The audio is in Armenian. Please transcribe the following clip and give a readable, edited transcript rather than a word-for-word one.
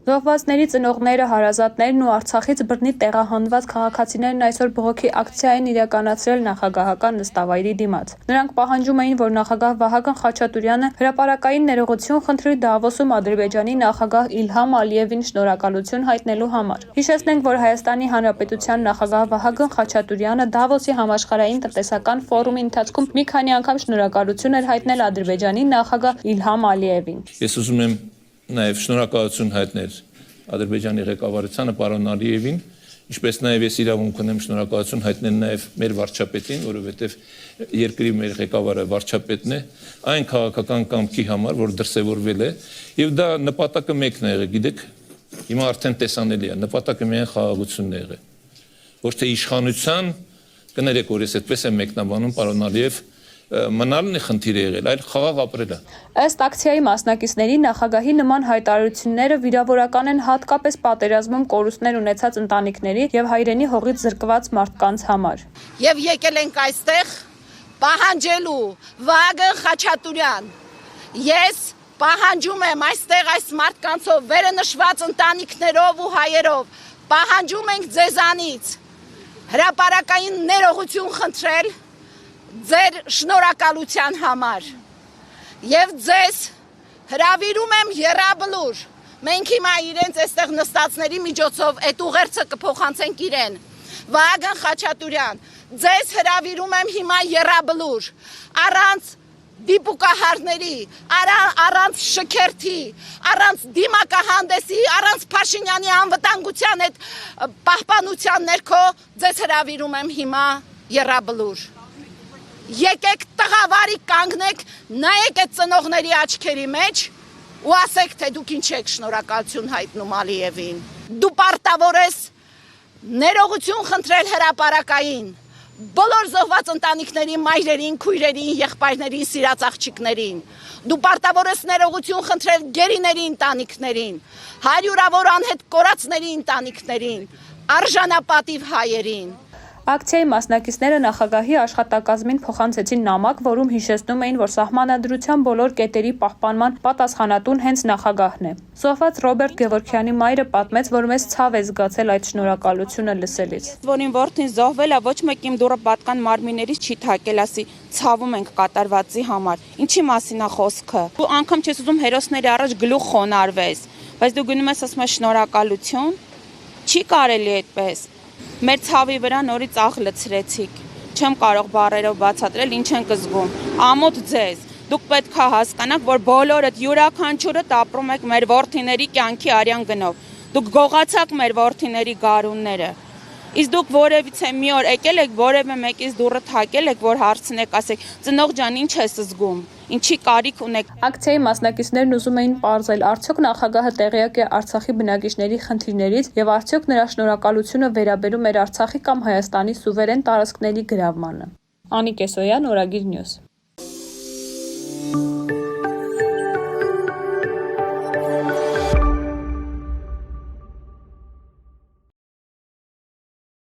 Զոհվածների ծնողները, հարազատներն ու Արցախից բռնի տեղահանված քաղաքացիներն այսօր բողոքի ակցիա են իրականացրել նախագահական նստավայրի դիմաց։ Նրանք պահանջում էին, որ նախագահ Վահագն Խաչատուրյանը հրապարակային ներողություն խնդրի Դավոսում Ադրբեջանի նախագահ Իլհամ Ալիևին շնորհակալություն հայտնելու համար։ Հիշեցնենք, որ Հայաստանի Հանրապետության նախագահ Վահագն Խաչատուրյանը Դավոսի համաշխարհային տնտեսական ֆորումի ընթացքում մի քանի անգամ շնորհակալություն էր հայտնել Ադրբեջանի նախագահ Իլհամ Ալիևին։ Ես ուզում եմ նաև շնորհակալություն հայտնել Ադրբեջանի ղեկավարությանը պարոն Ալիևին, ինչպես նաև ես իրավունք ունեմ շնորհակալություն հայտնել նաև մեր վարչապետին, որովհետև երկրի մեր ղեկավարը վարչապետն է, այն քաղաքական կամքի համար, որ դրսևորվել է, եւ դա նպատակը մեկն է եղել, գիտեք, հիմա արդեն տեսանելի է, նպատակը միայն խաղաղությունն է եղել, ոչ թե իշխանության, կներեք, որ ես այդպես եմ մեկնաբանում, պարոն Ալիև, մնալն է խնդիր եղել, այլ խաղաղ ապրելը։ Ըստ ակցիայի մասնակիցների նախագահի նման հայտարարությունները վիրավորական են հատկապես պատերազմում կորուստներ ունեցած ընտանիքների եւ հայրենի հողից զրկված մարդկանց համար։ Եվ եկել ենք այստեղ պահանջելու Վահագն Խաչատուրյան, ես պահանջում եմ այստեղ այս մարդկանցով վերը նշված ընտանիքներով ու հայերով, պահանջում ենք ձեզանից հրապարակային ներողություն խնդրել ձեր շնորհակալության համար եւ ձեզ հրավիրում եմ եռաբլուր, մենք հիմա իրենց այստեղ նստածների միջոցով այդ ուղերձը կփոխանցենք իրեն, Վահագն Խաչատուրյան, ձեզ հրավիրում եմ հիմա եռաբլուր, առանց դիպուկահարների, առանց շքերթի, առանց դիմակահանդեսի, առանց Փաշինյանի անվտանգության այդ պահպանության ներքո ձեզ հրավիրում եմ հիմա եռաբլուր։ Եկեք տղավարի կանգնեք, նայեք այդ ծնողների աչքերի մեջ ու ասեք, թե դուք ինչ եք շնորհակալություն հայտնում Ալիևին։ Դու պարտավոր ես ներողություն խնդրել հրապարակային բոլոր զոհված ընտանիքների մայրերին, քույրերին, եղբայրներին, սիրած աղջիկներին։ Դու պարտավոր ես ներողություն խնդրել գերիների ընտանիքներին, հարյուրավոր անհետ կորածների ընտանիքներին, արժանապատիվ հայերին։ Ակցիայի մասնակիցները նախագահի աշխատակազմին փոխանցեցին նամակ, որում հիշեցնում էին, որ սահմանադրության բոլոր կետերի պահպանման պատասխանատուն հենց նախագահն է։ Զոհված Ռոբերտ Գևորգյանի մայրը պատմեց, որ մեծ ցավ է զգացել այդ շնորհակալությունը լսելիս։ Որին որդին զոհվել է, ոչ մեկ իմ դուռը պատկան մարմիններից չի թակել, ասի ցավում ենք կատարվածի համար։ Ինչի մասին է խոսքը։ Դու անգամ չես ուզում հերոսների առաջ գլուխ խոնարհվես, բայց դու գնում ես ասում ես շնորհակալություն։ Չի կարելի այդպես։ Մեր ցավի վրա նորից աղ լցրեցիք։ Չեմ կարող բառերով բացատրել ինչ ենք զգում։ Ամոթ ձեզ։ Դուք պետք է հասկանաք, որ բոլորդ յուրաքանչյուրդ ապրում եք մեր որդիների կյանքի արյան գնով։ Դուք գողացաք մեր որդիների գարունները։ Իսկ դուք որևիցե մի օր եկել եք, որևէ մեկից դուռը թակել եք, որ հարցնեք, ասեք, ծնող ջան, ինչ ես զգում։ Ինչի կարիք ունեք։ Ակցիայի մասնակիցներն ուզում էին պարզել, արդյոք նախագահը տեղյակ է Արցախի բնակիչների խնդիրներից եւ արդյոք նրա շնորհակալությունը վերաբերում էր Արցախի կամ Հայաստանի սուվերեն տարածքների գրավմանը։ Անի Կեսոյան, Օրագիր Նյուզ։